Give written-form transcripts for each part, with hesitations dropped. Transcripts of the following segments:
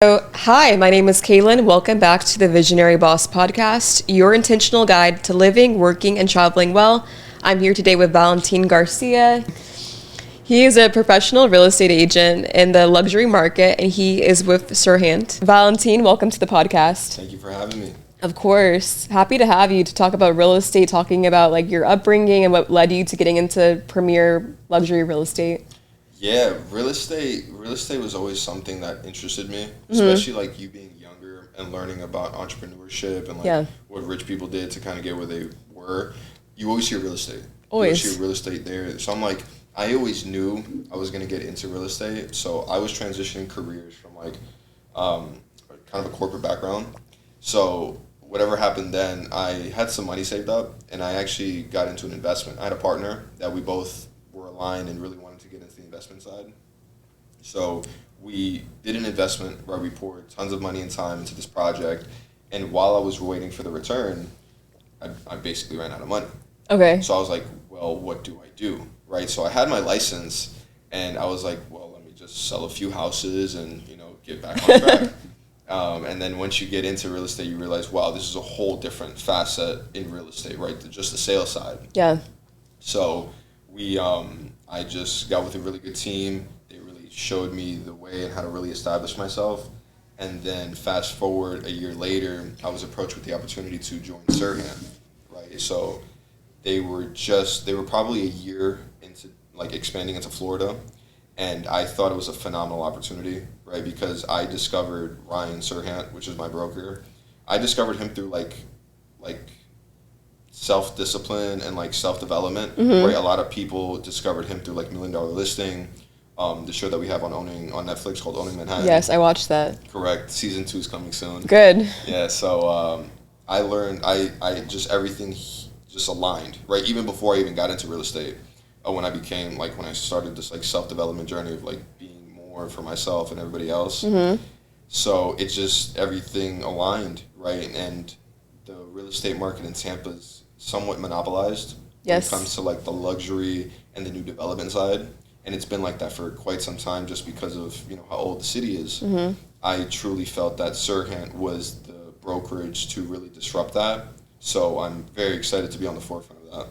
So, hi, my name is Kaylin. Welcome back to the Visionary Boss Podcast, your intentional guide to living, working, and traveling well. I'm here today with Valentin Garcia. He is a professional real estate agent in the luxury market, and he is with SERHANT. Valentin, welcome to the podcast. Thank you for having me. Of course. Happy to have you to talk about real estate, talking about like your upbringing and what led you to getting into premier luxury real estate. Yeah, real estate was always something that interested me, especially like you being younger and learning about entrepreneurship and like what rich people did to kind of get where they were. You always hear real estate. Always. You always hear real estate there. So I'm like, I always knew I was going to get into real estate. So I was transitioning careers from like kind of a corporate background. So whatever happened then, I had some money saved up and I actually got into an investment. I had a partner that we both were aligned and really wanted to get into the investment side. So we did an investment where we poured tons of money and time into this project. And while I was waiting for the return, I basically ran out of money. Okay. So I was like, well, what do I do? Right? So I had my license and I was like, well, let me just sell a few houses and, get back on track. And then once you get into real estate, you realize, wow, this is a whole different facet in real estate, right? Just the sales side. Yeah. So I just got with a really good team. They really showed me the way and how to really establish myself. And then fast forward a year later, I was approached with the opportunity to join SERHANT, right? So they were probably a year into like expanding into Florida. And I thought it was a phenomenal opportunity, right? Because I discovered Ryan SERHANT, which is my broker. I discovered him through like self-discipline and like self-development, right? A lot of people discovered him through like $1 Million Listing, the show that we have on Netflix called Owning Manhattan. Yes, I watched that. Correct. Season 2 is coming soon. Good. Yeah, so I learned, I just everything just aligned, right? Even before I even got into real estate, when I started this like self-development journey of like being more for myself and everybody else. So it just, everything aligned, right? And the real estate market in Tampa is somewhat monopolized when it comes to like the luxury and the new development side. And it's been like that for quite some time just because of, how old the city is. I truly felt that SERHANT was the brokerage to really disrupt that. So I'm very excited to be on the forefront of that.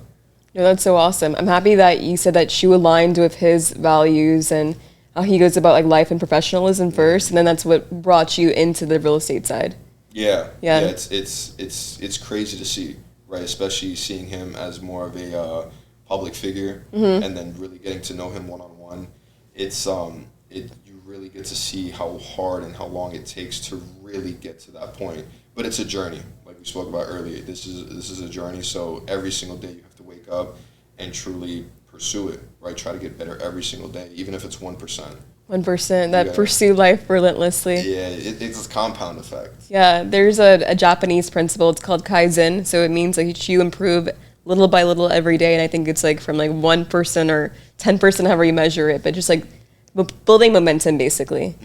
No, that's so awesome. I'm happy that you said that you aligned with his values and how he goes about like life and professionalism first, and then that's what brought you into the real estate side. Yeah. It's crazy to see, right? Especially seeing him as more of a public figure, and then really getting to know him one on one. You really get to see how hard and how long it takes to really get to that point. But it's a journey, like we spoke about earlier. This is a journey. So every single day you have to wake up and truly pursue it, right? Try to get better every single day, even if it's 1%. 1% that pursue life relentlessly. Yeah, it's a compound effect. Yeah, there's a Japanese principle. It's called Kaizen. So it means like you improve little by little every day. And I think it's like from like 1% or 10%, however you measure it, but just like building momentum basically.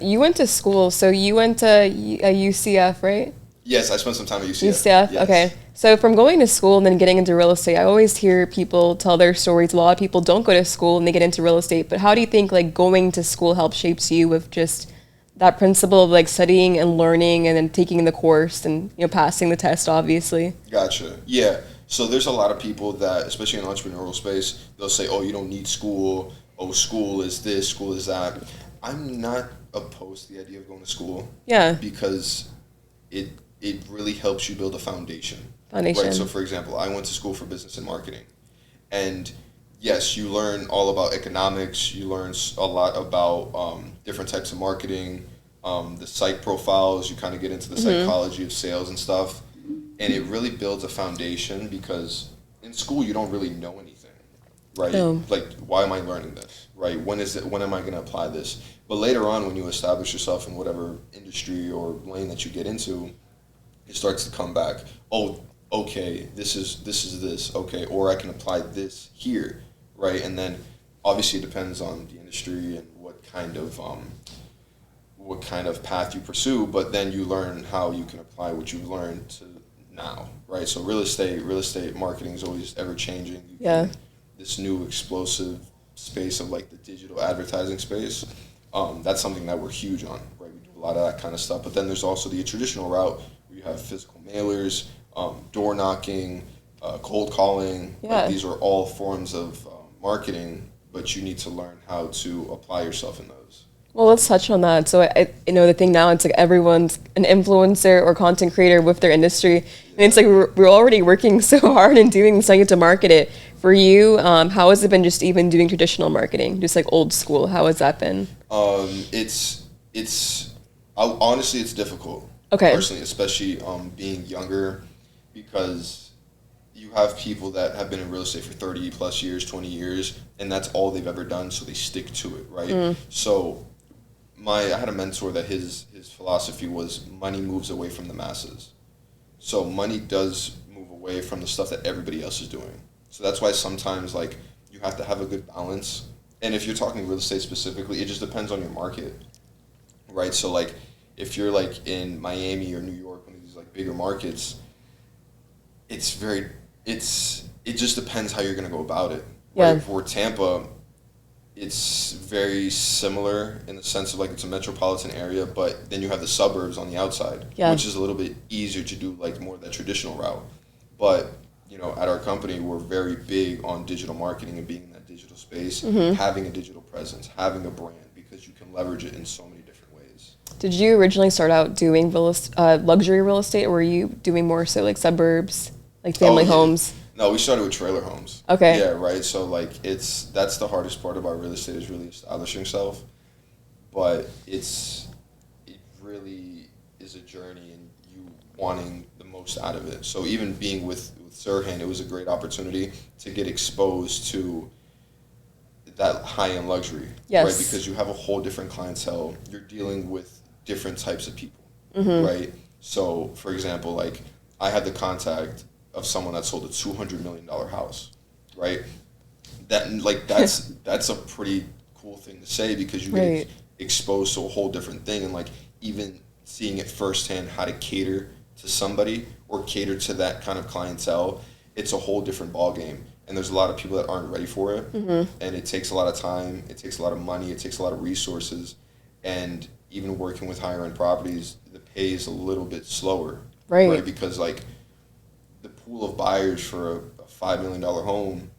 You went to school, so you went to UCF, right? Yes, I spent some time at UCF. UCF, yes. Okay. So from going to school and then getting into real estate, I always hear people tell their stories. A lot of people don't go to school and they get into real estate, but how do you think like going to school helps shapes you with just that principle of like studying and learning and then taking the course and passing the test, obviously? Gotcha. Yeah. So there's a lot of people that, especially in the entrepreneurial space, they'll say, oh, you don't need school. Oh, school is this, school is that. I'm not opposed to the idea of going to school. Yeah. Because it really helps you build a foundation. Right. So for example, I went to school for business and marketing. And yes, you learn all about economics. You learn a lot about different types of marketing, the psych profiles. You kind of get into the psychology of sales and stuff. And it really builds a foundation because in school you don't really know anything. Right? No. Like, why am I learning this? Right? When am I going to apply this? But later on, when you establish yourself in whatever industry or lane that you get into, it starts to come back. Oh, okay, this is this. Okay, or I can apply this here, right? And then, obviously, it depends on the industry and what kind of path you pursue. But then you learn how you can apply what you've learned to now, right? So real estate marketing is always ever changing. This new explosive space of like the digital advertising space. That's something that we're huge on, right? We do a lot of that kind of stuff. But then there's also the traditional route where you have physical mailers, door knocking, cold calling. Yeah. Like, these are all forms of marketing, but you need to learn how to apply yourself in those. Well, let's touch on that. So, the thing now, it's like everyone's an influencer or content creator with their industry. And it's like we're already working so hard and doing something to market it. For you, how has it been just even doing traditional marketing, just like old school? How has that been? Honestly, it's difficult. Okay. Personally, especially being younger, because you have people that have been in real estate for 30 plus years, 20 years, and that's all they've ever done, so they stick to it, right? So I had a mentor that his philosophy was money moves away from the masses. So money does move away from the stuff that everybody else is doing. So that's why sometimes, like, you have to have a good balance. And if you're talking real estate specifically, it just depends on your market, right? So, like, if you're, like, in Miami or New York, one of these, like, bigger markets, it just depends how you're going to go about it. Yeah. Right? For Tampa, it's very similar in the sense of, like, it's a metropolitan area, but then you have the suburbs on the outside, which is a little bit easier to do, like, more of that traditional route. But, at our company, we're very big on digital marketing and being in that digital space, having a digital presence, having a brand, because you can leverage it in so many different ways. Did you originally start out doing luxury real estate, or were you doing more so like suburbs, like family homes? No, we started with trailer homes. Okay. Yeah, right. So, like, that's the hardest part about real estate, is really establishing yourself. But it really is a journey, and you wanting the most out of it. So even being with SERHANT, it was a great opportunity to get exposed to that high-end luxury. Yes. Right? Because you have a whole different clientele. You're dealing with different types of people, right? So, for example, like, I had the contact of someone that sold a $200 million house, right? That's a pretty cool thing to say, because you get exposed to a whole different thing, and, like, even seeing it firsthand, how to cater to somebody or cater to that kind of clientele, it's a whole different ballgame. And there's a lot of people that aren't ready for it, and it takes a lot of time, it takes a lot of money, it takes a lot of resources, and even working with higher end properties, the pay is a little bit slower, right? Because, like, the pool of buyers for a $5 million home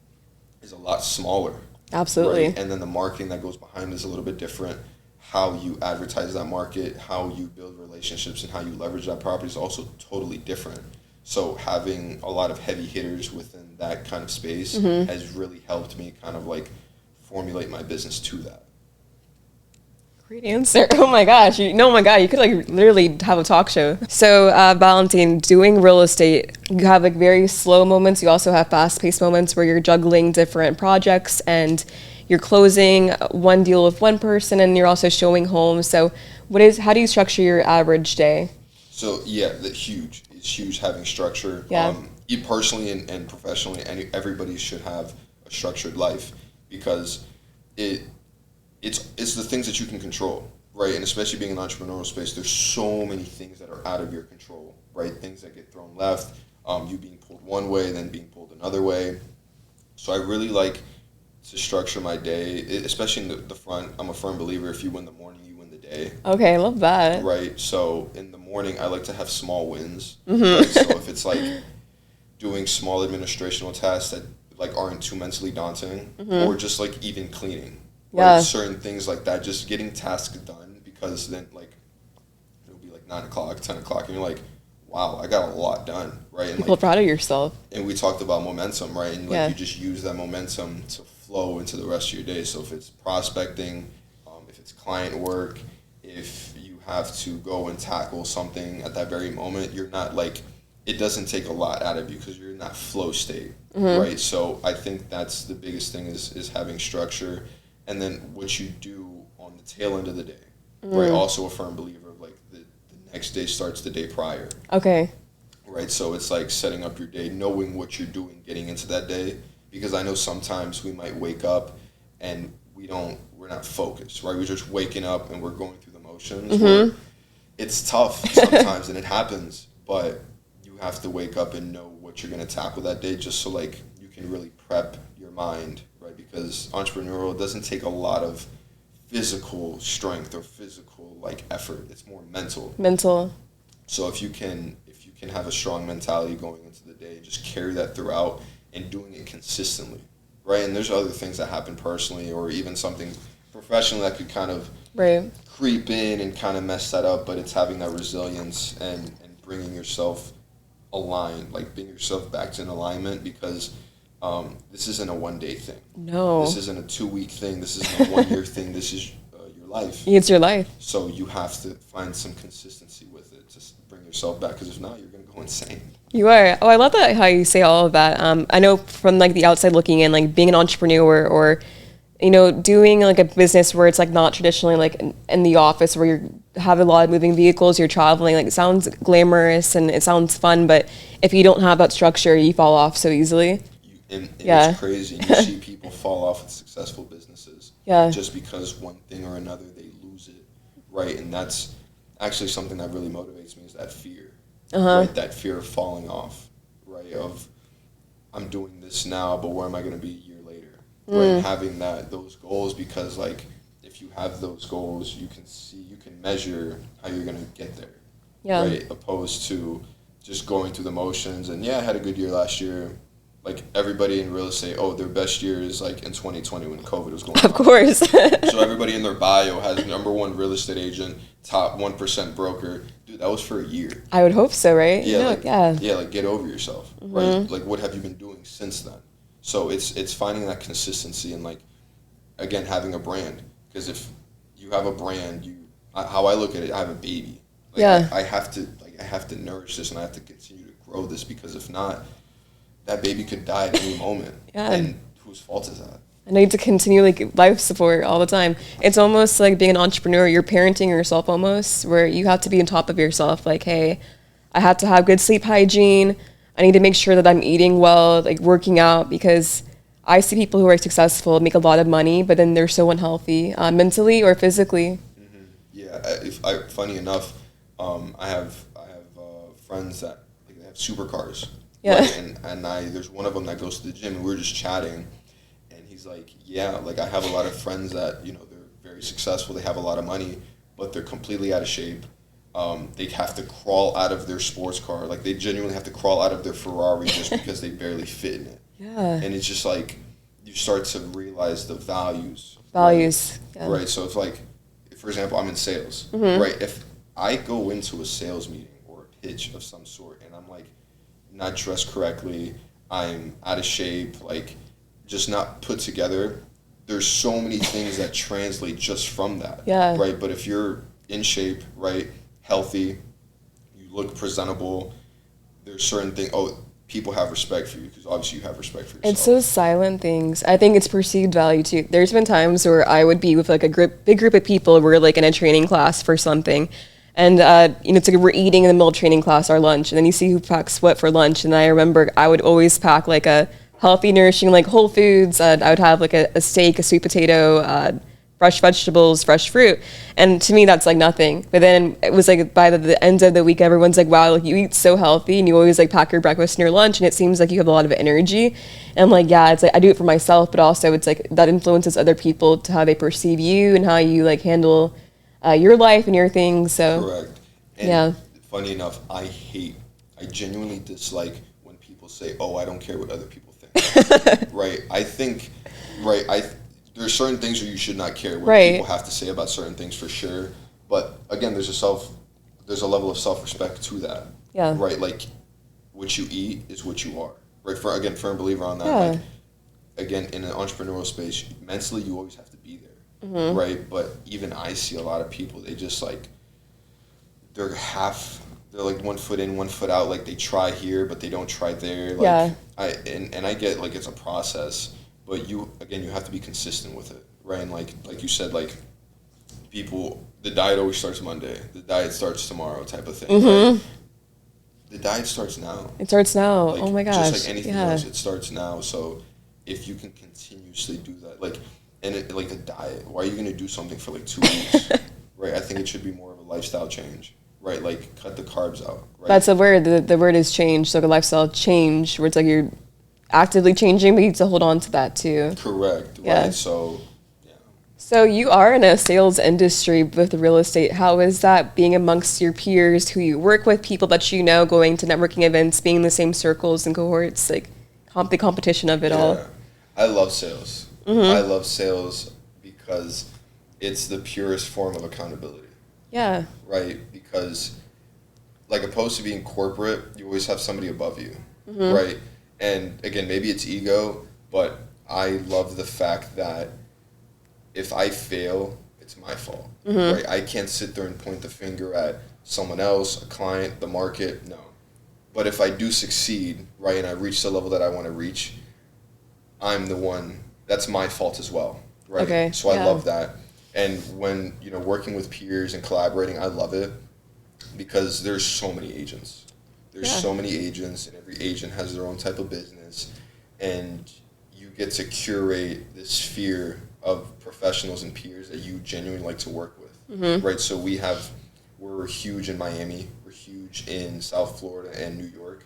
is a lot smaller. Absolutely. Right? And then the marketing that goes behind is a little bit different. How you advertise that market, how you build relationships, and how you leverage that property is also totally different. So having a lot of heavy hitters within that kind of space has really helped me kind of, like, formulate my business to that. Great answer. Oh my gosh. You could, like, literally have a talk show. So, Valentin, doing real estate, you have, like, very slow moments. You also have fast-paced moments where you're juggling different projects, and you're closing one deal with one person, and you're also showing homes. So how do you structure your average day? So, yeah, huge. It's huge having structure. Yeah. You personally and professionally, everybody should have a structured life, because it's the things that you can control, right? And especially being in the entrepreneurial space, there's so many things that are out of your control, right? Things that get thrown left, you being pulled one way, then being pulled another way. So I really like to structure my day, especially in the front. I'm a firm believer, if you win the morning, you win the day. Okay, I love that. Right. So in the morning, I like to have small wins. Right? So if it's, like, doing small administrational tasks that, like, aren't too mentally daunting, or just, like, even cleaning. Right? Certain things like that, just getting tasks done, because then, like, it'll be like 9 o'clock, 10 o'clock, and you're like, wow, I got a lot done, right? And, you feel proud of yourself. And we talked about momentum, right? And, like, you just use that momentum to flow into the rest of your day. So if it's prospecting, if it's client work, if you have to go and tackle something at that very moment, you're not, like, it doesn't take a lot out of you, because you're in that flow state, right? So I think that's the biggest thing, is having structure. And then what you do on the tail end of the day, right? Also a firm believer of, like, the next day starts the day prior. Okay. Right, so it's like setting up your day, knowing what you're doing, getting into that day. Because I know sometimes we might wake up and we're not focused, right? We're just waking up and we're going through the motions. It's tough sometimes, and it happens, but you have to wake up and know what you're going to tackle that day, just so, like, you can really prep your mind, right? Because entrepreneurial doesn't take a lot of physical strength or physical, like effort. It's more mental. Mental. So if you can have a strong mentality going into the day, just carry that throughout and doing it consistently, right? And there's other things that happen personally or even something professionally that could kind of creep in and kind of mess that up, but it's having that resilience and bringing yourself aligned, like bring yourself back to an alignment, because this isn't a one-day thing. No. This isn't a 2-week thing. This isn't a 1-year thing. This is your life. It's your life. So you have to find some consistency with it to bring yourself back, because if not, you're going to go insane. You are. Oh, I love that, how you say all of that. I know from like the outside looking in, like being an entrepreneur or, you know, doing like a business where it's like not traditionally like in the office where you have a lot of moving vehicles, you're traveling, like it sounds glamorous and it sounds fun, but if you don't have that structure, you fall off so easily. And it's crazy. You see people fall off with successful businesses just because one thing or another they lose it, right? And that's actually something that really motivates me, is that fear, right? That fear of falling off, right? Of I'm doing this now, but where am I going to be a year later? Right? Having those goals, because like if you have those goals, you can measure how you're going to get there, right? Opposed to just going through the motions. And I had a good year last year. Like everybody in real estate, their best year is like in 2020 when COVID was going on. Of course. So everybody in their bio has #1 real estate agent, top 1% broker. Dude, that was for a year. I would hope so, right? Yeah, like get over yourself, right? Like what have you been doing since then? So it's finding that consistency and like, again, having a brand. Because if you have a brand, how I look at it, I have a baby. Like I have to nourish this and I have to continue to grow this, because if not, that baby could die at any moment. And whose fault is that? I need to continue like life support all the time. It's almost like being an entrepreneur, you're parenting yourself almost, where you have to be on top of yourself. Like, hey, I have to have good sleep hygiene. I need to make sure that I'm eating well, like working out, because I see people who are successful make a lot of money, but then they're so unhealthy, mentally or physically. Yeah, funny enough, I have friends that like, they have supercars. Yeah. Right? And there's one of them that goes to the gym, and we were just chatting, and he's like, like I have a lot of friends that, you know, they're very successful, they have a lot of money, but they're completely out of shape. They have to crawl out of their sports car. Like they genuinely have to crawl out of their Ferrari just because they barely fit in it. Yeah. And it's just like, you start to realize the values. Right? Right. So it's like, for example, I'm in sales, right? If I go into a sales meeting or a pitch of some sort and I'm like, not dressed correctly, I'm out of shape, like just not put together, there's so many things that translate just from that. Yeah. Right. But if you're in shape, right, healthy, you look presentable, there's certain things, people have respect for you, because obviously you have respect for yourself. It's those silent things. I think it's perceived value too. There's been times where I would be with like a big group of people, we're like in a training class for something. And, it's like we're eating in the middle of training class, our lunch, and then you see who packs what for lunch. And I remember I would always pack like a healthy, nourishing, like whole foods. I would have like a steak, a sweet potato, fresh vegetables, fresh fruit. And to me, that's like nothing. But then it was like by the end of the week, everyone's like, wow, like, you eat so healthy and you always like pack your breakfast and your lunch. And it seems like you have a lot of energy. And I'm like, it's like I do it for myself, but also it's like that influences other people to how they perceive you and how you like handle your life and your things. So correct. And funny enough, I genuinely dislike when people say, I don't care what other people think. Right. I think, there's certain things where you should not care what people have to say about certain things, for sure. But again, there's a level of self-respect to that. Yeah. Right. Like what you eat is what you are. Right. Firm believer on that. Like, again, in an entrepreneurial space, mentally you always have to be there. Right. But even I see a lot of people, they just like, they're like 1 foot in, 1 foot out. Like they try here, but they don't try there. Like I get like it's a process, but you have to be consistent with it, right? And like you said, like people, the diet always starts Monday. The diet starts tomorrow, type of thing. Right? The diet starts now. It starts now. Like, oh my gosh! Just like anything else, it starts now. So if you can continuously do that, like like a diet, why are you going to do something for like 2 weeks? Right? I think it should be more of a lifestyle change. Right, like cut the carbs out. Right? That's the word. The word is change. So like a lifestyle change, where it's like you're actively changing, but you need to hold on to that too. Correct. Yeah. Right. So So you are in a sales industry with real estate. How is that being amongst your peers who you work with, people that you know, going to networking events, being in the same circles and cohorts, like the competition of it all? I love sales. I love sales because it's the purest form of accountability. Yeah. Right? Because like opposed to being corporate, you always have somebody above you. Right? And again, maybe it's ego, but I love the fact that if I fail, it's my fault, right? I can't sit there and point the finger at someone else, a client, the market, no. But if I do succeed, right, and I reach the level that I want to reach, I'm the one, that's my fault as well, right? Okay, so I love that. And when, working with peers and collaborating, I love it because there's so many agents. There's so many agents, and every agent has their own type of business, and you get to curate this sphere of professionals and peers that you genuinely like to work with, right? So we're huge in Miami, we're huge in South Florida and New York,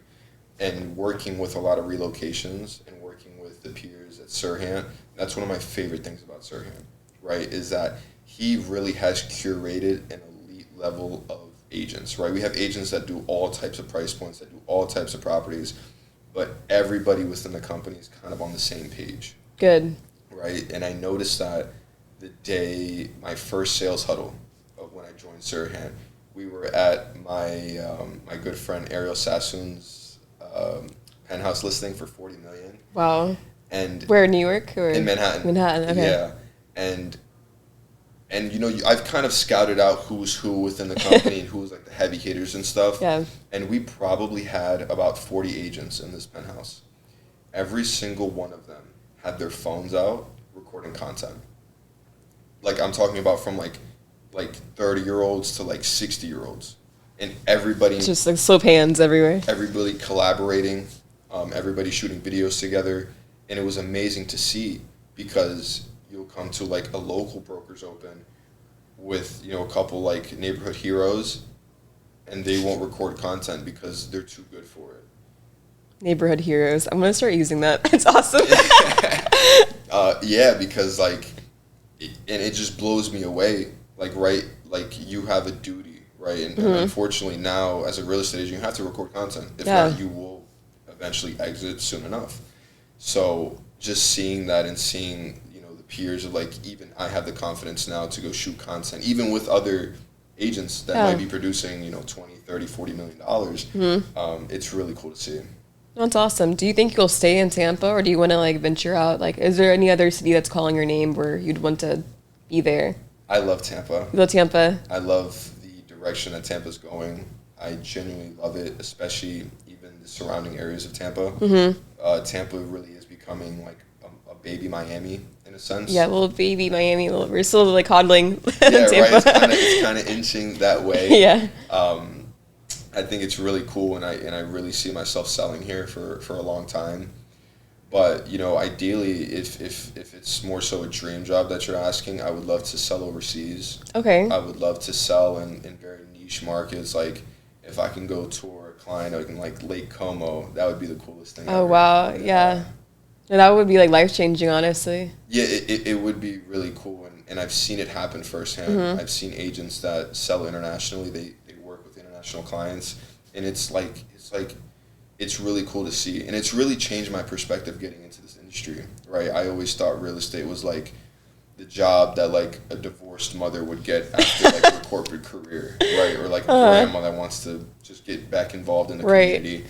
and working with a lot of relocations and working with the peers at SERHANT. That's one of my favorite things about SERHANT, right? Is that he really has curated an elite level of agents, right? We have agents that do all types of price points, that do all types of properties, but everybody within the company is kind of on the same page. Good. Right, and I noticed that the day my first sales huddle of when I joined SERHANT, we were at my my good friend Ariel Sassoon's penthouse listing for $40 million. Wow. And where, New York or in Manhattan? Manhattan. Okay. Yeah, and I've kind of scouted out who's who within the company and who's like the heavy hitters and stuff. Yeah. And we probably had about 40 agents in this penthouse. Every single one of them had their phones out recording content. Like I'm talking about from like 30-year-olds to like 60-year-olds. And everybody just like slow hands everywhere. Everybody collaborating, everybody shooting videos together, and it was amazing to see because you'll come to like a local broker's open with, a couple like neighborhood heroes, and they won't record content because they're too good for it. Neighborhood heroes. I'm going to start using that. It's awesome. Because like, it just blows me away. Like, right, like you have a duty, right? And unfortunately now as a real estate agent, you have to record content. If not, you will eventually exit soon enough. So just seeing that and seeing, the peers of like, even I have the confidence now to go shoot content, even with other agents that might be producing, 20, 30, $40 million. It's really cool to see. That's awesome. Do you think you'll stay in Tampa, or do you want to like venture out? Like, is there any other city that's calling your name where you'd want to be there? I love Tampa. You love Tampa? I love the direction that Tampa's going. I genuinely love it, especially even the surrounding areas of Tampa. Tampa really is becoming like a baby Miami in a sense. Yeah, little baby Miami. We're still like coddling. Yeah, Tampa. Right. It's kind of inching that way. Yeah. I think it's really cool, and I really see myself selling here for a long time. But ideally, if it's more so a dream job that you're asking, I would love to sell overseas. Okay. I would love to sell in very niche markets. Like if I can go tour a client in like Lake Como, that would be the coolest thing. Oh ever. Wow, yeah. And that would be like life changing, honestly. Yeah, it would be really cool, and I've seen it happen firsthand. I've seen agents that sell internationally. They work with international clients, and it's really cool to see, and it's really changed my perspective getting into this industry, right? I always thought real estate was like the job that like a divorced mother would get after like a corporate career, right? Or like a grandma that wants to just get back involved in the community.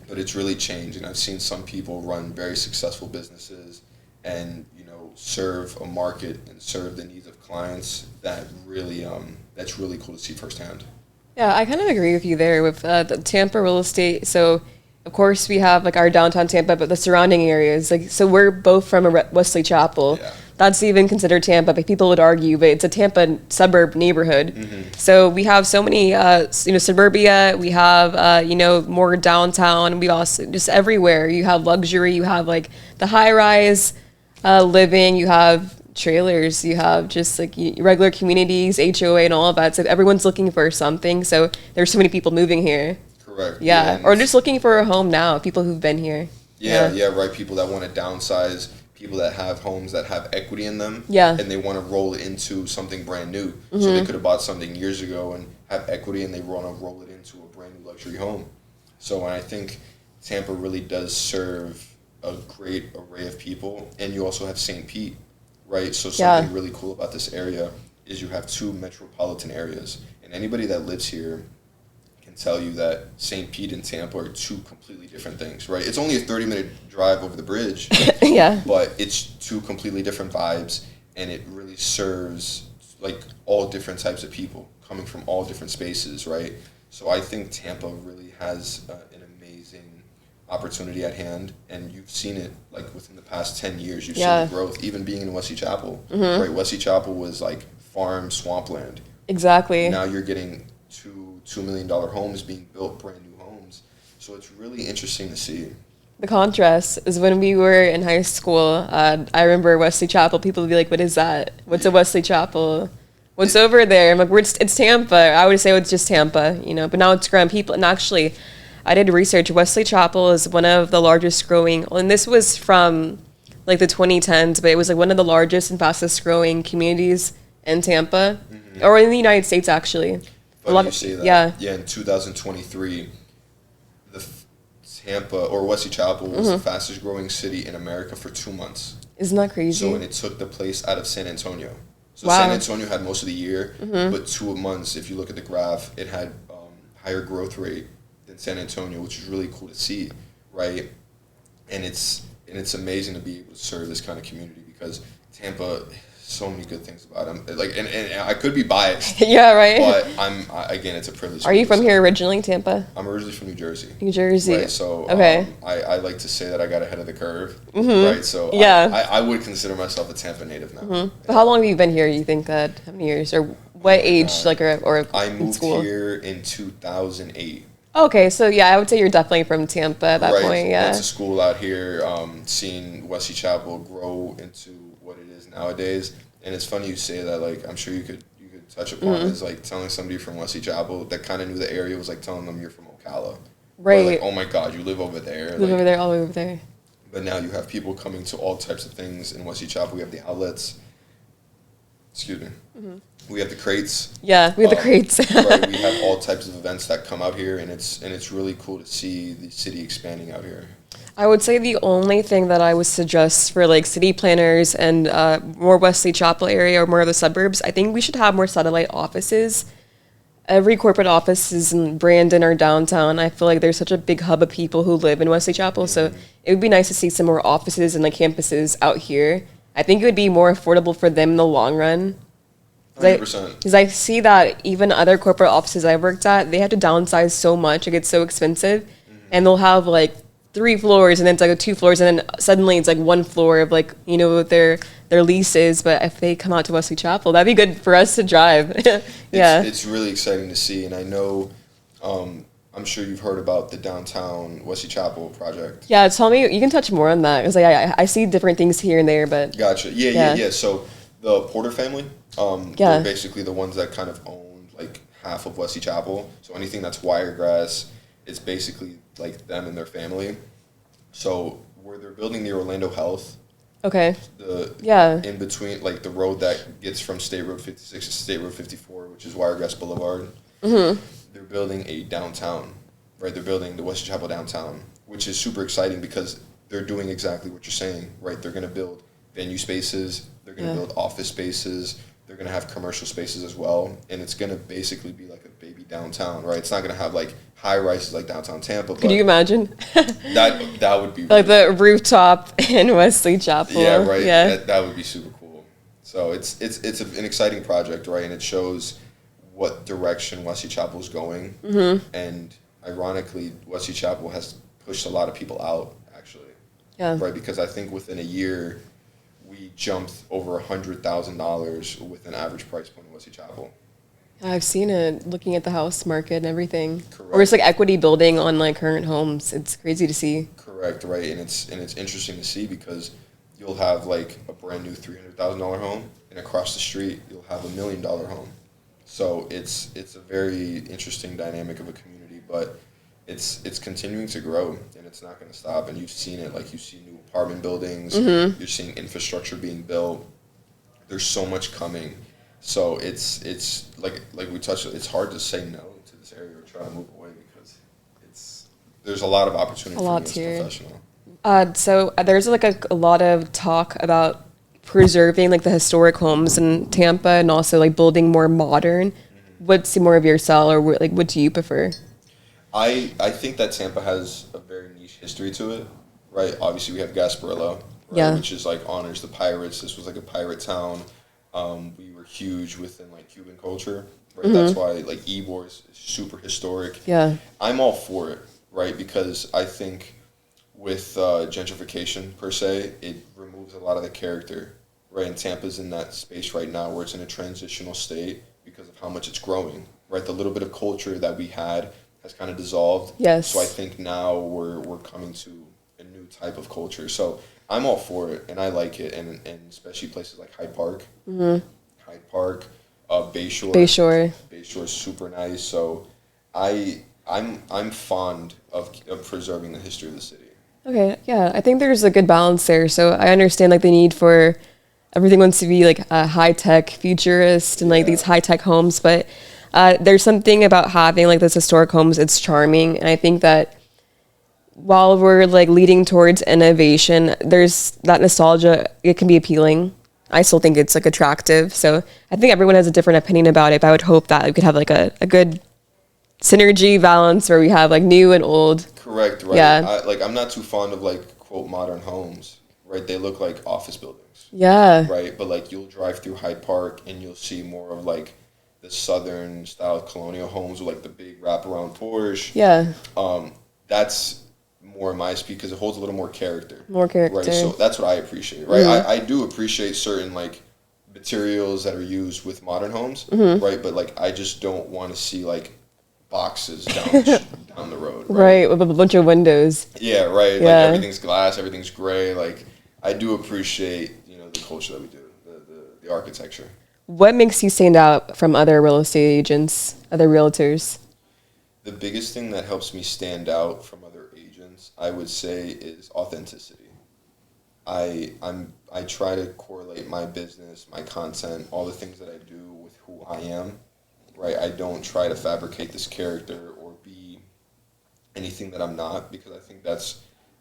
But it's really changed, and I've seen some people run very successful businesses and serve a market and serve the needs of clients that really that's really cool to see firsthand. Yeah, I kind of agree with you there with the Tampa real estate. So, of course, we have like our downtown Tampa, but the surrounding areas. Like, so we're both from a Wesley Chapel. Yeah. That's even considered Tampa, but people would argue, but it's a Tampa suburb neighborhood. So we have so many, suburbia. We have, more downtown. We also just everywhere. You have luxury. You have like the high rise living. You have trailers, you have just like regular communities, HOA and all of that. So everyone's looking for something. So there's so many people moving here. Correct. Yeah. Or just looking for a home now, people who've been here. Yeah, right. People that want to downsize, people that have homes that have equity in them, yeah, and they want to roll it into something brand new. Mm-hmm. So they could have bought something years ago and have equity, and they want to roll it into a brand new luxury home. So I think Tampa really does serve a great array of people, and you also have St. Pete, right? So something really cool about this area is you have two metropolitan areas, and anybody that lives here can tell you that St. Pete and Tampa are two completely different things, right? It's only a 30-minute drive over the bridge, yeah, but it's two completely different vibes, and it really serves like all different types of people coming from all different spaces, right? So I think Tampa really has an amazing opportunity at hand, and you've seen it like within the past 10 years. You've seen the growth, even being in Wesley Chapel, right? Wesley Chapel was like farm swampland. Exactly. Now you're getting $2 million homes being built, brand new homes. So it's really interesting to see. The contrast is when we were in high school, I remember Wesley Chapel, people would be like, what is that? What's a Wesley Chapel? What's over there? I'm like, it's Tampa. I would say it's just Tampa, you know, but now it's grown people. And actually, I did research. Wesley Chapel is one of the largest growing, and this was from like the 2010s, but it was like one of the largest and fastest growing communities in Tampa, or in the United States, actually. Funny you say that. Yeah, in 2023, Tampa or Wesley Chapel was the fastest growing city in America for 2 months. Isn't that crazy? So, and it took the place out of San Antonio. So San Antonio had most of the year, but 2 months, if you look at the graph, it had higher growth rate than San Antonio, which is really cool to see, right? And it's amazing to be able to serve this kind of community, because Tampa, so many good things about him. Like, and I could be biased. Yeah, right. But again, it's a privilege. Are you from here originally, Tampa? I'm originally from New Jersey. New Jersey. Right, so I like to say that I got ahead of the curve. Right, so I would consider myself a Tampa native now. But how long have you been here? You think that? How many years, or what age? Or I moved school? here in 2008. Okay, so yeah, I would say you're definitely from Tampa at that point. Yeah. Went to school out here, seeing Wesley Chapel grow into what it is nowadays. And it's funny you say that. Like, I'm sure you could touch upon is like telling somebody from Wesley Chapel that kind of knew the area was like telling them you're from Ocala. Right. Or like, oh my God, you live over there. Live over there, all the way over there. But now you have people coming to all types of things in Wesley Chapel. We have the outlets. Excuse me. We have the crates. Yeah, we have the crates. Right, we have all types of events that come out here, and it's really cool to see the city expanding out here. I would say the only thing that I would suggest for like city planners and more Wesley Chapel area or more of the suburbs, I think we should have more satellite offices. Every corporate office is in Brandon or downtown. I feel like there's such a big hub of people who live in Wesley Chapel, so it would be nice to see some more offices and like campuses out here. I think it would be more affordable for them in the long run. 100%. Because I see that even other corporate offices I've worked at, they have to downsize so much. It gets so expensive. And they'll have like 3 floors, and then it's like 2 floors, and then suddenly it's like 1 floor of like, you know, their leases. But if they come out to Wesley Chapel, that'd be good for us to drive. Yeah. It's really exciting to see. And I know, I'm sure you've heard about the downtown Wesley Chapel project. Yeah, tell me, you can touch more on that. Because like, I see different things here and there, but. Gotcha. Yeah. So the Porter family, they're basically the ones that kind of own like half of Wesley Chapel. So anything that's Wiregrass, it's basically like them and their family. So where they're building the Orlando Health. Okay. In between, like the road that gets from State Road 56 to State Road 54, which is Wiregrass Boulevard. They're building a downtown, right? They're building the Wesley Chapel downtown, which is super exciting because they're doing exactly what you're saying, right? They're going to build venue spaces. They're going to build office spaces. They're going to have commercial spaces as well. And it's going to basically be like a baby downtown, right? It's not going to have like high rises like downtown Tampa. Could you imagine? that would be like really the rooftop in Wesley Chapel. Yeah, right. Yeah. That would be super cool. So it's an exciting project, right? And it shows what direction Wesley Chapel is going. And ironically, Wesley Chapel has pushed a lot of people out, actually. Yeah. Right? Because I think within a year, we jumped over $100,000 with an average price point in Wesley Chapel. I've seen it looking at the house market and everything. Correct. Or it's like equity building on like current homes. It's crazy to see. Correct, right? And it's interesting to see because you'll have like a brand new $300,000 home, and across the street you'll have $1 million home. So it's a very interesting dynamic of a community, but it's continuing to grow, and it's not going to stop. And you've seen it, like you see new apartment buildings, you're seeing infrastructure being built. There's so much coming, so it's like we touched. It's hard to say no to this area or try to move away because there's a lot of opportunity for me as a professional. So there's like a lot of talk about preserving like the historic homes in Tampa and also like building more modern. What's more of your style, or like what do you prefer? I think that Tampa has a very niche history to it, right? Obviously, we have Gasparilla, right, which is like honors the pirates. This was like a pirate town. We were huge within like Cuban culture, right? That's why like Ybor is super historic. Yeah, I'm all for it, right? Because I think with gentrification per se, it removes a lot of the character, right? And Tampa's in that space right now where it's in a transitional state because of how much it's growing, right? The little bit of culture that we had has kind of dissolved. Yes. So I think now we're coming to a new type of culture. So I'm all for it, and I like it, and especially places like Hyde Park. Hyde Park, Bayshore. Bayshore is super nice. So I'm fond of preserving the history of the city. Okay, yeah, I think there's a good balance there. So I understand like the need for everything wants to be like a high tech futurist and like these high tech homes, but there's something about having like those historic homes. It's charming, and I think that while we're like leading towards innovation, there's that nostalgia. It can be appealing. I still think it's like attractive. So I think everyone has a different opinion about it, but I would hope that we could have like a good synergy balance where we have like new and old. Correct, right? Yeah. I'm not too fond of like quote modern homes, right? They look like office buildings. Yeah. Right, but like you'll drive through Hyde Park and you'll see more of like the southern style colonial homes with like the big wraparound Porsche. Yeah. That's more my speed because it holds a little more character. More character. Right, so that's what I appreciate, right? I do appreciate certain like materials that are used with modern homes, right? But like I just don't want to see like boxes down the road. Right, with a bunch of windows. Yeah, right. Like everything's glass, everything's gray. Like I do appreciate, the culture that we do, the architecture. What makes you stand out from other real estate agents, other realtors? The biggest thing that helps me stand out from other agents, I would say, is authenticity. I try to correlate my business, my content, all the things that I do with who I am, right? I don't try to fabricate this character or be anything that I'm not, because I think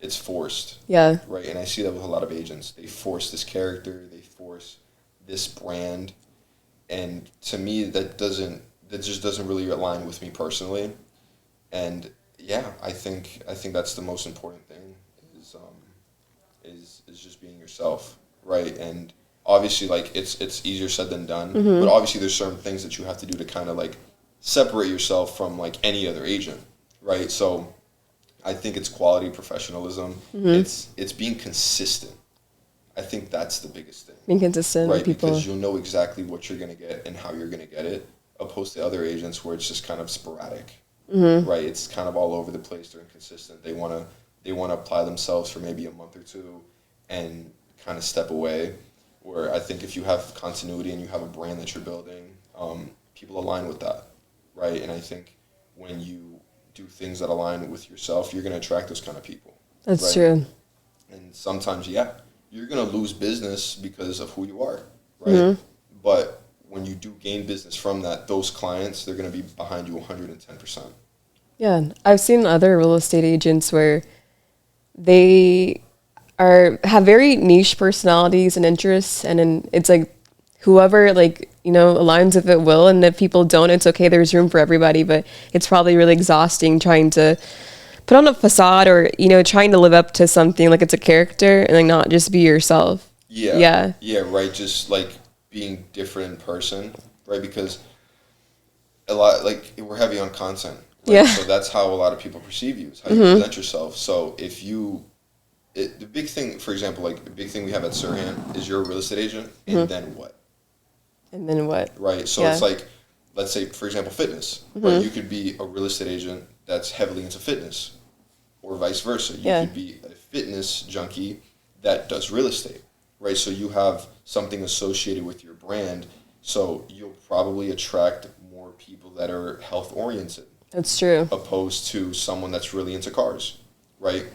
it's forced. Yeah. Right, and I see that with a lot of agents. They force this character, they force this brand, and to me that just doesn't really align with me personally. And yeah, I think that's the most important thing is just being yourself, right? And obviously, like it's easier said than done, but obviously there's certain things that you have to do to kind of like separate yourself from like any other agent, right? So I think it's quality, professionalism. It's being consistent. I think that's the biggest thing. Being consistent, right? With people. Because you'll know exactly what you're gonna get and how you're gonna get it, opposed to other agents where it's just kind of sporadic, right? It's kind of all over the place. They're inconsistent. They wanna apply themselves for maybe a month or two, and kind of step away. Where I think if you have continuity and you have a brand that you're building, people align with that, right? And I think when you do things that align with yourself, you're going to attract those kind of people. That's right? true. And sometimes, you're going to lose business because of who you are, right? But when you do gain business from that, those clients, they're going to be behind you 110%. Yeah. I've seen other real estate agents where they have very niche personalities and interests, and then it's like whoever aligns with it will, and if people don't, it's okay. There's room for everybody, but it's probably really exhausting trying to put on a facade or trying to live up to something like it's a character and like not just be yourself. Yeah, right. Just like being different in person, right? Because a lot we're heavy on content, right? So that's how a lot of people perceive you, is how you present yourself. So if you the big thing, for example, like the big thing we have at SERHANT is you're a real estate agent, and then what? And then what? Right. So it's like, let's say, for example, fitness. Right? You could be a real estate agent that's heavily into fitness, or vice versa. You could be a fitness junkie that does real estate, right? So you have something associated with your brand, so you'll probably attract more people that are health oriented. That's true. Opposed to someone that's really into cars, right?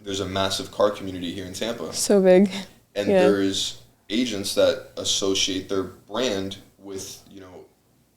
There's a massive car community here in Tampa. So big. And there's agents that associate their brand with,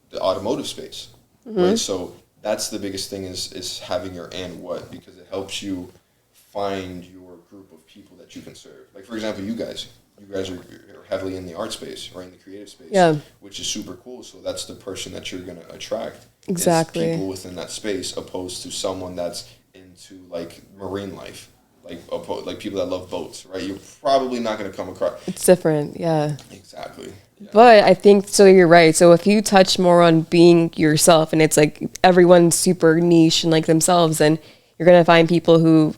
the automotive space, right? So that's the biggest thing is having your and what, because it helps you find your group of people that you can serve. Like, for example, you guys are heavily in the art space or in the creative space, which is super cool. So that's the person that you're going to attract. Exactly. People within that space, opposed to someone that's into like marine life, like people that love boats, right? You're probably not going to come across. It's different, yeah. Exactly. Yeah. But I think, so you're right. So if you touch more on being yourself, and it's like everyone's super niche and like themselves, and you're going to find people who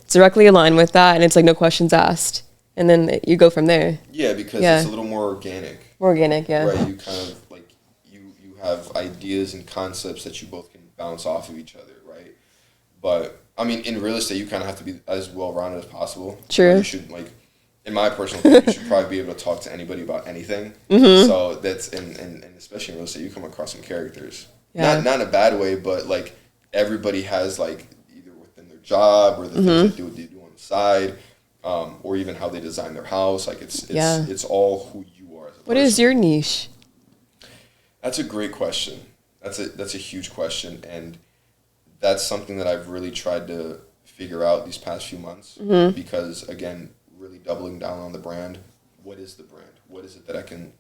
directly align with that, and it's like no questions asked. And then you go from there. Yeah, because it's a little more organic. More organic, yeah. Right, you kind of like, you have ideas and concepts that you both can bounce off of each other, right? But, I mean, in real estate, you kind of have to be as well-rounded as possible. True. You should, like, in my personal opinion, you should probably be able to talk to anybody about anything. So that's, and especially in real estate, you come across some characters. Yeah. Not in a bad way, but, like, everybody has, like, either within their job or the things they do on the side. Or even how they design their house. Like it's all who you are as a person. What is your niche? That's a great question. That's a huge question, and that's something that I've really tried to figure out these past few months. Because again, really doubling down on the brand. What is the brand? What is it that I can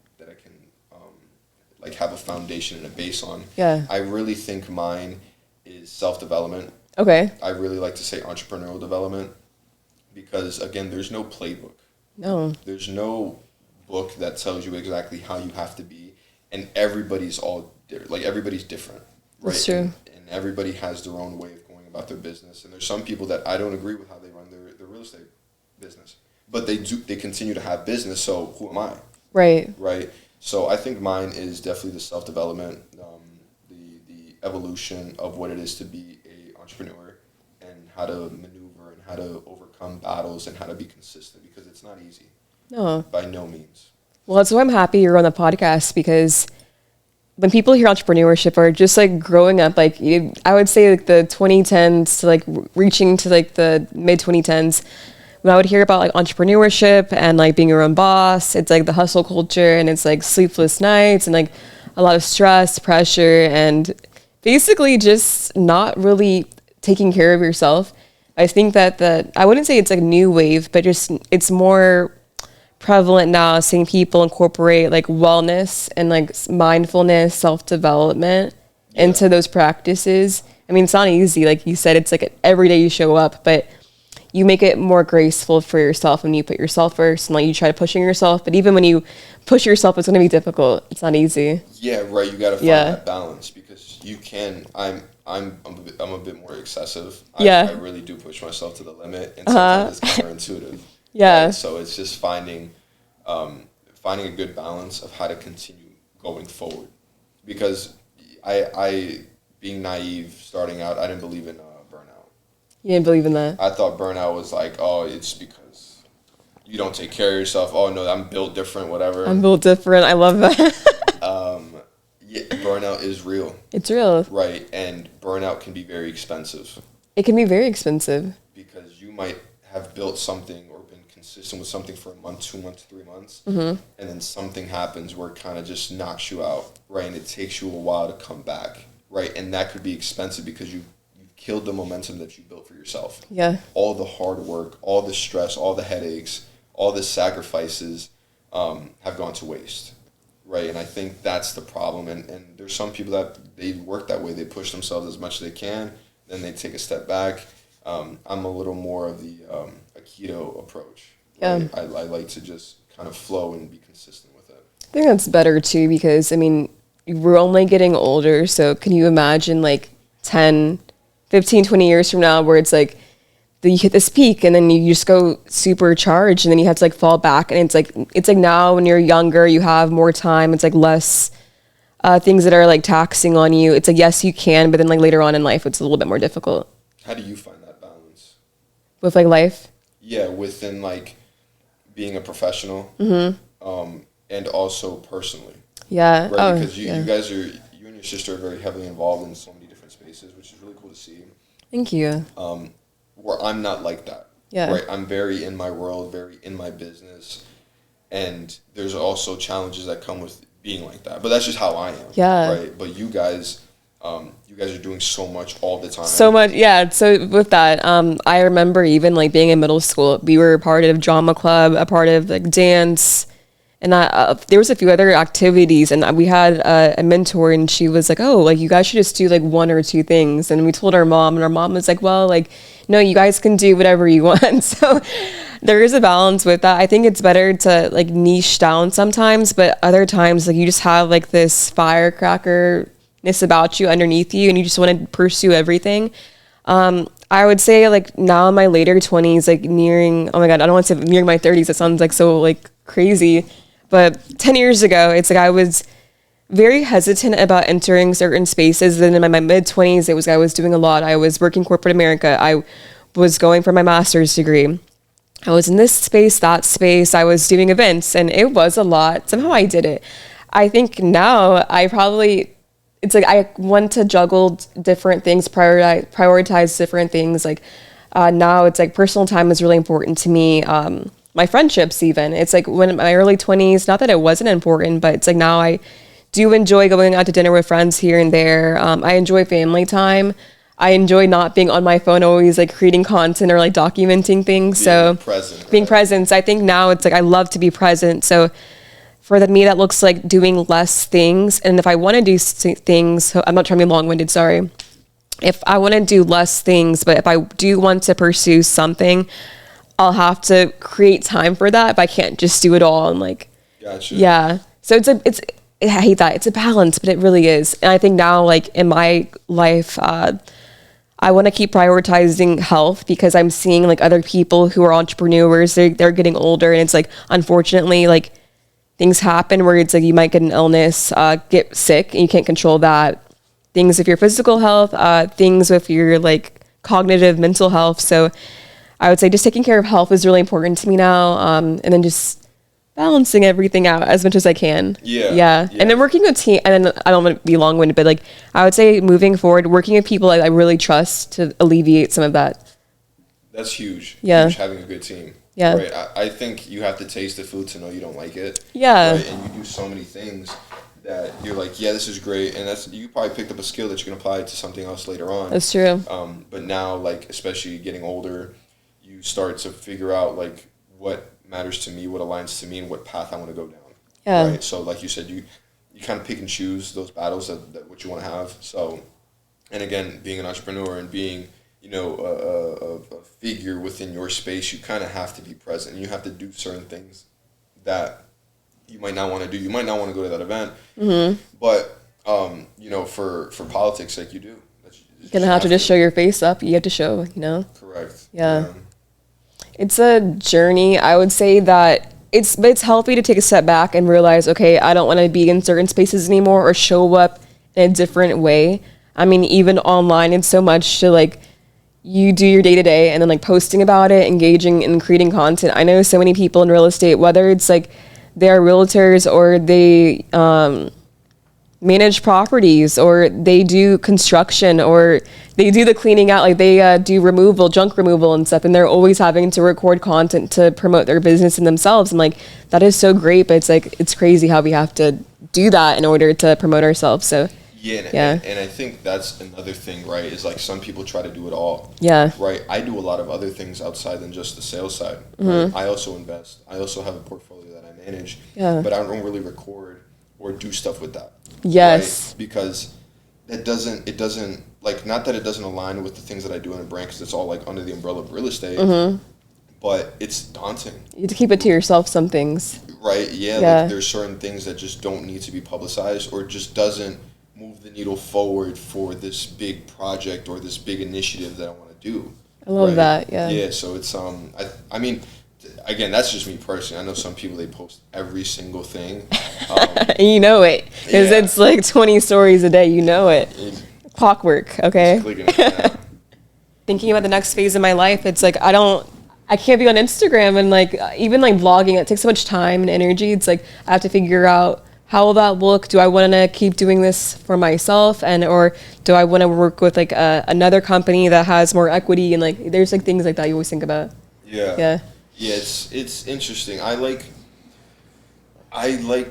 like have a foundation and a base on? Yeah. I really think mine is self-development. Okay. I really like to say entrepreneurial development. Because, again, there's no playbook. No. There's no book that tells you exactly how you have to be. And everybody's everybody's different. Right? That's true. And everybody has their own way of going about their business. And there's some people that I don't agree with how they run their real estate business. But they continue to have business, so who am I? Right. Right? So I think mine is definitely the self-development, the evolution of what it is to be a entrepreneur and how to maneuver and how to overcome battles and how to be consistent, because it's not easy. No. By no means. Well, that's why I'm happy you're on the podcast, because when people hear entrepreneurship or just like growing up, like I would say like the 2010s to like reaching to like the mid 2010s, when I would hear about like entrepreneurship and like being your own boss, it's like the hustle culture and it's like sleepless nights and like a lot of stress, pressure, and basically just not really taking care of yourself. I think that I wouldn't say it's like a new wave, but just it's more prevalent now, seeing people incorporate like wellness and like mindfulness, self-development into those practices. I mean, it's not easy. Like you said, it's like every day you show up, but you make it more graceful for yourself when you put yourself first and like you try pushing yourself. But even when you push yourself, it's going to be difficult. It's not easy. Yeah, right. You got to find that balance, because you can. I'm a bit more excessive. I really do push myself to the limit, and sometimes it's counterintuitive. Yeah. Right? So it's just finding a good balance of how to continue going forward. Because I being naive, starting out, I didn't believe in burnout. You didn't believe in that? I thought burnout was like, oh, it's because you don't take care of yourself. Oh, no, I'm built different, whatever. I'm built different. I love that. Yeah, burnout is real. It's real. Right, and burnout can be very expensive. It can be very expensive. Because you might have built something or been consistent with something for a month, 2 months, 3 months, and then something happens where it kind of just knocks you out, right, and it takes you a while to come back, right, and that could be expensive because you've killed the momentum that you built for yourself. Yeah. All the hard work, all the stress, all the headaches, all the sacrifices have gone to waste. Right, and I think that's the problem. And there's some people that they work that way. They push themselves as much as they can, then they take a step back. I'm a little more of the Aikido approach. Right? Yeah. I like to just kind of flow and be consistent with it. I think that's better too, because, I mean, we're only getting older. So can you imagine like 10, 15, 20 years from now where it's like, you hit this peak and then you just go supercharged and then you have to like fall back, and it's like now when you're younger you have more time, it's like less things that are like taxing on you. It's like, yes, you can, but then like later on in life it's a little bit more difficult. How do you find that balance with like life? Yeah, within like being a professional and also personally. Yeah. Right, because you guys are, you and your sister are very heavily involved in so many different spaces, which is really cool to see. Thank you. Where I'm not like that. Yeah. Right. I'm very in my world, very in my business, and there's also challenges that come with being like that. But that's just how I am. Yeah. Right. But you guys are doing so much all the time. So much, yeah. So with that, I remember even like being in middle school, we were a part of drama club, a part of like dance, and there was a few other activities. And we had a mentor, and she was like, "Oh, like you guys should just do like one or two things." And we told our mom, and our mom was like, "Well, like no, you guys can do whatever you want." So there is a balance with that. I think it's better to like niche down sometimes, but other times like you just have like this firecracker about you underneath you and you just want to pursue everything. I would say like now in my later 20s, like nearing, oh my God, I don't want to say nearing my 30s. It sounds like so like crazy, but 10 years ago, it's like I was very hesitant about entering certain spaces. Then in my mid 20s, I was doing a lot. I was working corporate America. I was going for my master's degree. I was in this space, that space. I was doing events and it was a lot. Somehow I did it. I think now it's like I want to juggle different things, prioritize different things. Like now it's like personal time is really important to me. My friendships even. It's like when in my early 20s, not that it wasn't important, but it's like now I do enjoy going out to dinner with friends here and there. I enjoy family time. I enjoy not being on my phone, always like creating content or like documenting things. Being present. So I think now it's like I love to be present. So for me, that looks like doing less things. And if I want to do things, so I'm not trying to be long-winded, sorry. If I want to do less things, but if I do want to pursue something, I'll have to create time for that if I can't just do it all. And like, gotcha. Yeah. So I hate that. It's a balance, but it really is. And I think now, like in my life, I want to keep prioritizing health because I'm seeing like other people who are entrepreneurs, they're getting older. And it's like, unfortunately, like, things happen where it's like you might get an illness, get sick, and you can't control that. Things with your physical health, things with your like cognitive, mental health. So I would say just taking care of health is really important to me now. And then just balancing everything out as much as I can. Yeah. And then working with team, and then I don't want to be long-winded, but like I would say moving forward, working with people I really trust to alleviate some of that. That's huge. Yeah. Huge having a good team. Yeah. Right. I think you have to taste the food to know you don't like it. Yeah. Right? And you do so many things that you're like, yeah, this is great. And you probably picked up a skill that you can apply to something else later on. That's true. But now, like, especially getting older, you start to figure out, like, what matters to me, what aligns to me, and what path I want to go down. Yeah. Right. So, like you said, you kind of pick and choose those battles that what you want to have. So, and again, being an entrepreneur and being, you know, a figure within your space, you kind of have to be present. And you have to do certain things that you might not want to do. You might not want to go to that event, but you know, for politics' sake, you do. You're gonna have to just show your face up. You have to show, you know. Correct. Yeah. It's a journey. I would say that it's healthy to take a step back and realize, okay, I don't want to be in certain spaces anymore or show up in a different way. I mean, even online, it's so much to like. You do your day-to-day and then like posting about it, engaging and creating content. I know so many people in real estate, whether it's like they're realtors or they manage properties or they do construction or they do the cleaning out, like they do junk removal and stuff, and they're always having to record content to promote their business and themselves. And like that is so great, but it's like it's crazy how we have to do that in order to promote ourselves. So and I think that's another thing, right, is like some people try to do it all. Yeah. Right? I do a lot of other things outside than just the sales side. Right? I also invest. I also have a portfolio that I manage. Yeah. But I don't really record or do stuff with that. Yes. Right? Because it doesn't, like, not that it doesn't align with the things that I do in a brand because it's all like under the umbrella of real estate. But it's daunting. You have to keep it to yourself, some things. Right? Yeah. Like there's certain things that just don't need to be publicized or just doesn't move the needle forward for this big project or this big initiative that I want to do. I love that, yeah. Yeah, so it's, I mean, again, that's just me personally. I know some people, they post every single thing. And you know it, because it's like 20 stories a day, you know it. Clockwork, okay? Thinking about the next phase of my life, it's like, I can't be on Instagram and like, even like vlogging, it takes so much time and energy. It's like, I have to figure out how will that look? Do I want to keep doing this for myself, or do I want to work with like another company that has more equity, and like there's like things like that you always think about. Yeah. It's interesting. I like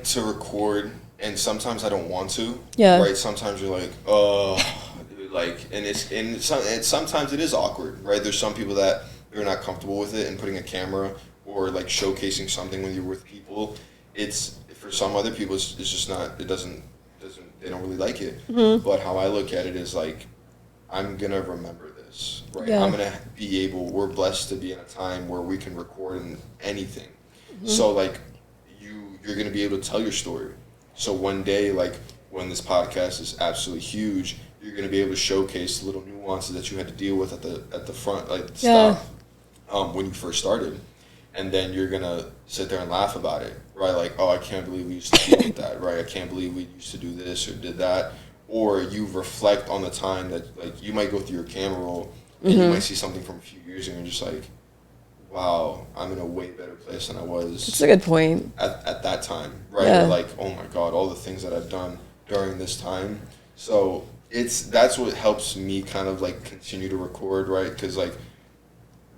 to record, and sometimes I don't want to. Yeah. Right. Sometimes you're like, like, and sometimes it is awkward, right? There's some people that they're not comfortable with it, and putting a camera or like showcasing something when you're with people. It's for some other people, it's just not. They don't really like it. Mm-hmm. But how I look at it is like, I'm gonna remember this, right? Yeah. I'm gonna be able. We're blessed to be in a time where we can record anything. Mm-hmm. So like, you're gonna be able to tell your story. So one day, like when this podcast is absolutely huge, you're gonna be able to showcase the little nuances that you had to deal with at the front, like stuff, when you first started, and then you're gonna sit there and laugh about it, right? Like, oh, I can't believe we used to deal with that, right? I can't believe we used to do this or did that. Or you reflect on the time that, like, you might go through your camera roll and you might see something from a few years ago and you're just like, wow, I'm in a way better place than I was. That's a good point. At that time, right? Yeah. Or like, oh my God, all the things that I've done during this time. So that's what helps me kind of like continue to record, right? Because like,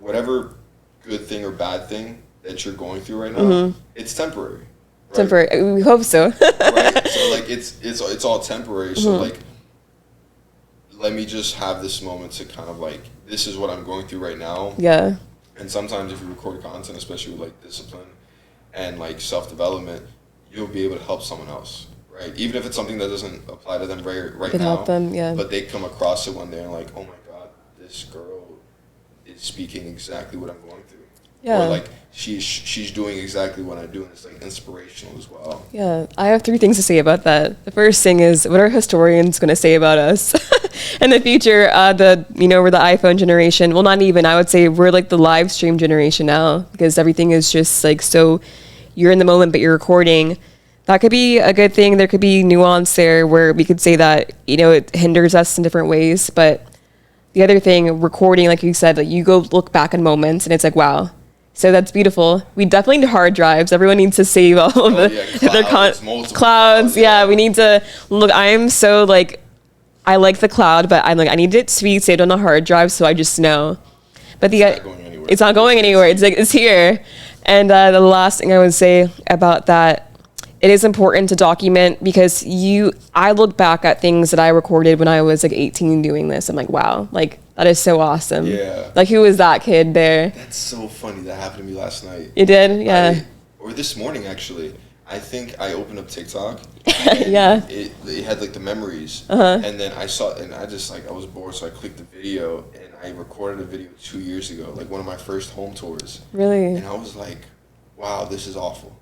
whatever good thing or bad thing that you're going through right now, it's temporary. Right? Temporary. We hope so. Right? So like it's all temporary. So like, let me just have this moment to kind of like, this is what I'm going through right now. Yeah. And sometimes if you record content, especially with like discipline and like self-development, you'll be able to help someone else, right? Even if it's something that doesn't apply to them right now. Help them, yeah. But they come across it one day and like, oh my God, this girl is speaking exactly what I'm going through. Yeah. Or like she's doing exactly what I do, and it's like inspirational as well. Yeah, I have 3 things to say about that. The first thing is, what are historians going to say about us in the future? We're the iPhone generation. Well, not even. I would say we're like the live stream generation now, because everything is just like so. You're in the moment, but you're recording. That could be a good thing. There could be nuance there where we could say that it hinders us in different ways. But the other thing, recording, like you said, like you go look back in moments, and it's like, wow. So that's beautiful. We definitely need hard drives. Everyone needs to save all of their clouds. Yeah, we need to look. I am so like, I like the cloud, but I'm like, I need it sweet saved on a hard drive, so I just know. But it's not going anywhere. It's like it's here. And the last thing I would say about that, it is important to document, because I look back at things that I recorded when I was like 18 doing this. I'm like, wow, like that is so awesome. Yeah. Like, who was that kid there? That's so funny. That happened to me last night. It did? Yeah. Or this morning, actually. I think I opened up TikTok. Yeah. It had like the memories. And then I saw, and I just like, I was bored, so I clicked the video, and I recorded a video 2 years ago, like one of my first home tours. Really? And I was like, wow, this is awful.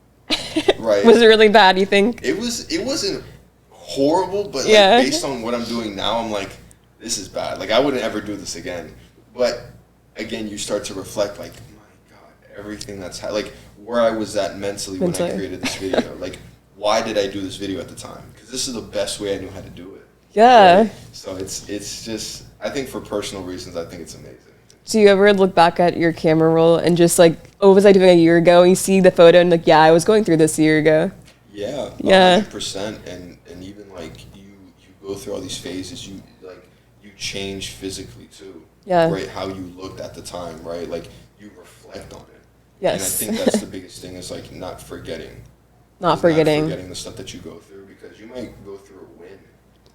Right. Was it really bad, you think? It wasn't horrible, but like based on what I'm doing now, I'm like, this is bad. Like, I wouldn't ever do this again. But again, you start to reflect, like, my God, everything that's like where I was at mentally when I created this video. Like, why did I do this video at the time? Because this is the best way I knew how to do it. Yeah. Right? So it's just, I think for personal reasons, I think it's amazing. Do you ever look back at your camera roll and just like, oh, what was I doing a year ago? And you see the photo and like, yeah, I was going through this a year ago. Yeah. 100%. And even like you go through all these phases, you change physically too. Yeah. Right? How you looked at the time, right? Like, you reflect on it. Yes. And I think that's the biggest thing, is like not forgetting. Not forgetting the stuff that you go through, because you might go through a win.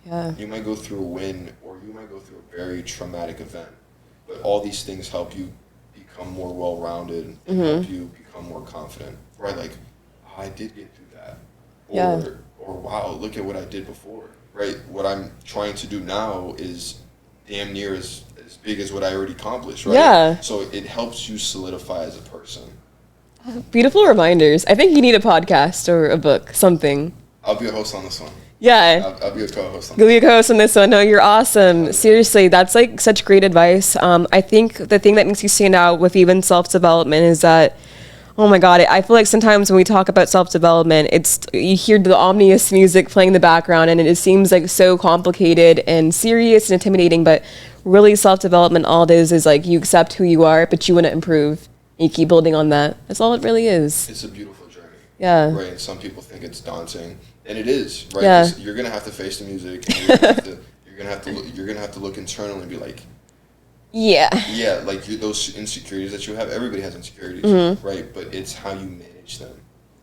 Yeah. You might go through a win, or you might go through a very traumatic event. But all these things help you become more well-rounded and help you become more confident. Right? Like, oh, I did get through that. Or wow, look at what I did before. Right? What I'm trying to do now is damn near as big as what I already accomplished, right? Yeah. So it helps you solidify as a person. Beautiful reminders. I think you need a podcast or a book, something. I'll be a host on this one. Yeah. I'll be a co-host on this one. You'll be a co-host on this one. No, you're awesome. Seriously, that's like such great advice. I think the thing that makes you stand out with even self-development is that, oh my God, I feel like sometimes when we talk about self-development, you hear the ominous music playing in the background, and it seems like so complicated and serious and intimidating, but really self-development, all it is like you accept who you are, but you want to improve. And you keep building on that. That's all it really is. It's a beautiful journey. Yeah. Right, and some people think it's daunting, And it is, right? Yeah. You're gonna have to face the music. And you're gonna have to look internally and be like, yeah, like those insecurities that you have. Everybody has insecurities, right? But it's how you manage them,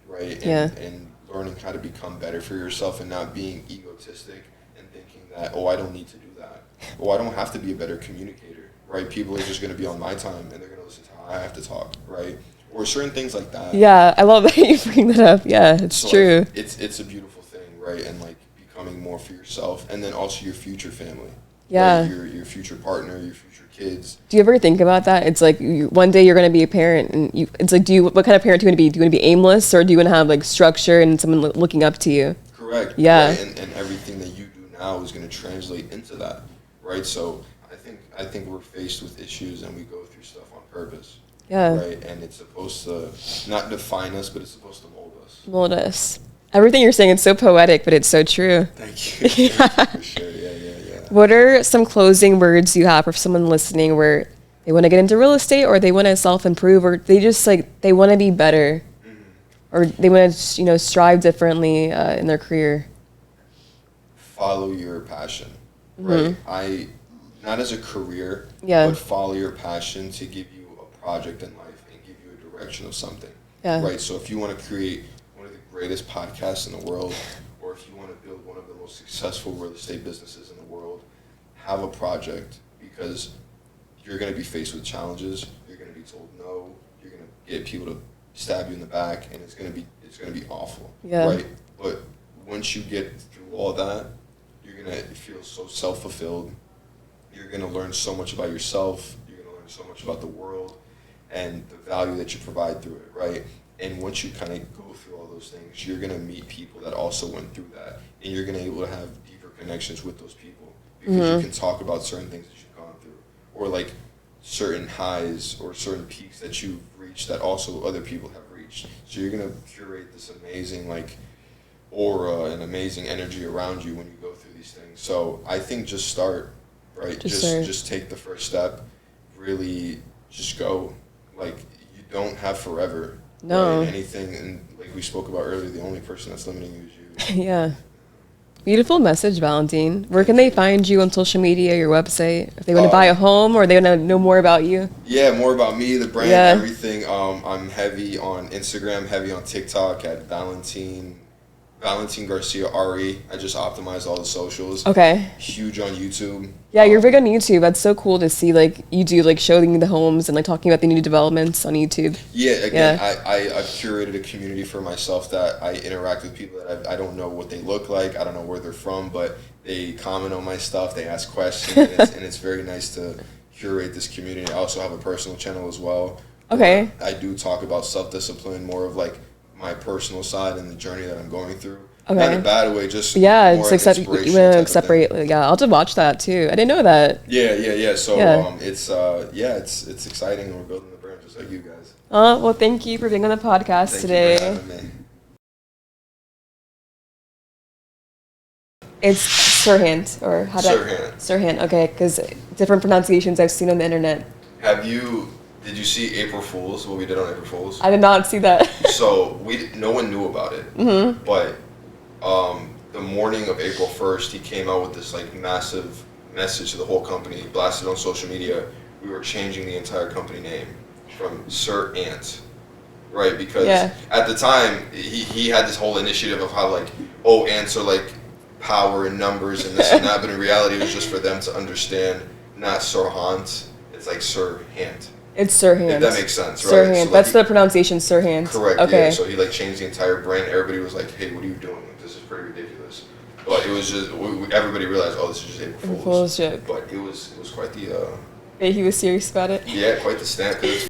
right? And learning how to become better for yourself and not being egotistic and thinking that, oh, I don't need to do that. Oh, I don't have to be a better communicator, right? People are just gonna be on my time and they're gonna listen to how I have to talk, right? Or certain things like that. Yeah, I love that you bring that up. Yeah, it's true. Like, it's a beautiful thing, right? And like becoming more for yourself, and then also your future family. Yeah. Right? Your future partner, your future kids. Do you ever think about that? It's like one day you're going to be a parent, and it's like, what kind of parent do you want to be? Do you want to be aimless, or do you want to have like structure and someone looking up to you? Correct. Yeah. Right? And everything that you do now is going to translate into that, right? So I think we're faced with issues, and we go through stuff on purpose. Yeah. Right, and it's supposed to not define us, but it's supposed to mold us. Mold us. Everything you're saying, it's so poetic, but it's so true. Thank you. Yeah. For sure. Yeah. What are some closing words you have for someone listening where they want to get into real estate, or they want to self-improve, or they just like they want to be better, or they want to strive differently in their career? Follow your passion, right? Not as a career, but follow your passion to give you project in life and give you a direction of something, right? So if you want to create one of the greatest podcasts in the world, or if you want to build one of the most successful real estate businesses in the world, have a project, because you're going to be faced with challenges. You're going to be told no. You're going to get people to stab you in the back, and it's going to be awful, right? But once you get through all that, you're going to feel so self-fulfilled. You're going to learn so much about yourself. You're going to learn so much about the world and the value that you provide through it, right? And once you kind of go through all those things, you're going to meet people that also went through that, and you're going to be able to have deeper connections with those people, because you can talk about certain things that you've gone through, or like certain highs or certain peaks that you've reached that also other people have reached. So you're going to curate this amazing like aura and amazing energy around you when you go through these things. So I think just start, right? Just take the first step, really just go. Like, you don't have forever. No. Right? Anything, and like we spoke about earlier, the only person that's limiting you is you. Yeah. Beautiful message, Valentin. Where can they find you on social media, your website? If they want to buy a home, or they want to know more about you? Yeah, more about me, the brand, everything. I'm heavy on Instagram, heavy on TikTok at Valentin Garcia RE. I just optimized all the socials. Okay. Huge on YouTube. Yeah, you're big on YouTube. That's so cool to see, like, you do, like, showing the homes and, like, talking about the new developments on YouTube. Yeah, again, I've curated a community for myself that I interact with people that I don't know what they look like. I don't know where they're from, but they comment on my stuff. They ask questions, and it's very nice to curate this community. I also have a personal channel as well. Okay. I do talk about self-discipline, more of, like, my personal side and the journey that I'm going through. Okay. Not in a bad way, just it's like you want to separate. Yeah, I'll have to watch that too. I didn't know that. Yeah. So it's exciting, and we're building the brand just like you guys. Well, thank you for being on the podcast today. Thank you for having me. It's SERHANT, or how SERHANT. Okay, because different pronunciations I've seen on the internet. Did you see April Fools? What we did on April Fools? I did not see that. So no one knew about it. Mm-hmm. But the morning of April 1st, he came out with this like massive message to the whole company, blasted on social media. We were changing the entire company name from SERHANT, right? Because at the time he had this whole initiative of how like, ants are like power and numbers and this and that, but in reality it was just for them to understand, not SERHANT. It's like SERHANT. It's SERHANT. If that makes sense, right? SERHANT. So, that's the pronunciation, SERHANT. Correct. Okay. Yeah. So he like changed the entire brand. Everybody was like, "Hey, what are you doing? This is pretty ridiculous." But it was just everybody realized, "Oh, this is just April Fool's joke." But it was quite the. He was serious about it. Yeah, quite the stamp.